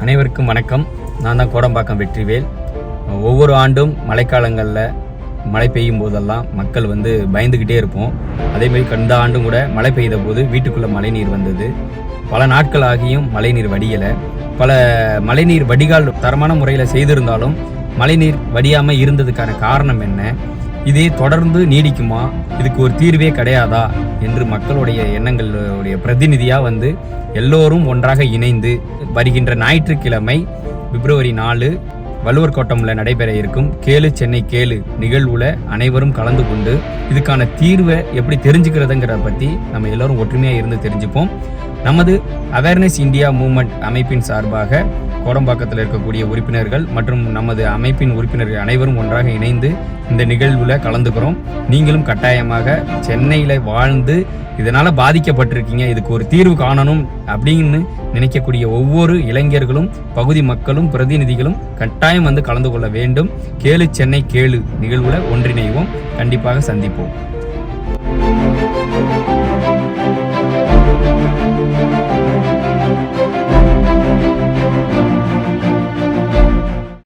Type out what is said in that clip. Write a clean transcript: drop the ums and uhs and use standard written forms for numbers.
அனைவருக்கும் வணக்கம். நான் தான் கோடம்பாக்கம் வெற்றிவேல். ஒவ்வொரு ஆண்டும் மழைக்காலங்களில் மழை பெய்யும் போதெல்லாம் மக்கள் பயந்துக்கிட்டே இருப்போம். அதேமாதிரி இந்த ஆண்டும் கூட மழை பெய்த போது வீட்டுக்குள்ளே மழைநீர் வந்தது. பல நாட்கள் ஆகியும் மழைநீர் வடியலை. பல மழைநீர் வடிகால் தரமான முறையில் செய்திருந்தாலும் மழைநீர் வடியாமல் இருந்ததுக்கான காரணம் என்ன? இதே தொடர்ந்து நீடிக்குமா? இதுக்கு ஒரு தீர்வே கிடையாதா என்று மக்களுடைய எண்ணங்களுடைய பிரதிநிதியாக எல்லோரும் ஒன்றாக இணைந்து வருகின்ற ஞாயிற்றுக்கிழமை பிப்ரவரி 4 வள்ளுவர் கோட்டமில் நடைபெற இருக்கும் கேளு சென்னை கேளு நிகழ்வுல அனைவரும் கலந்து கொண்டு இதுக்கான தீர்வை எப்படி தெரிஞ்சுக்கிறதுங்கிறத பற்றி நம்ம எல்லோரும் ஒற்றுமையாக இருந்து தெரிஞ்சுப்போம். நமது அவேர்னஸ் இந்தியா மூவ்மெண்ட் அமைப்பின் சார்பாக கோடம்பாக்கத்தில் இருக்கக்கூடிய உறுப்பினர்கள் மற்றும் நமது அமைப்பின் உறுப்பினர்கள் அனைவரும் ஒன்றாக இணைந்து இந்த நிகழ்வில் கலந்துக்கிறோம். நீங்களும் கட்டாயமாக சென்னையில் வாழ்ந்து இதனால் பாதிக்கப்பட்டிருக்கீங்க, இதுக்கு ஒரு தீர்வு காணணும் அப்படின்னு நினைக்கக்கூடிய ஒவ்வொரு இளைஞர்களும் பகுதி மக்களும் பிரதிநிதிகளும் கட்டாயம் கலந்து கொள்ள வேண்டும். கேளு சென்னை கேளு நிகழ்வில் ஒன்றிணைவோம். கண்டிப்பாக சந்திப்போம்.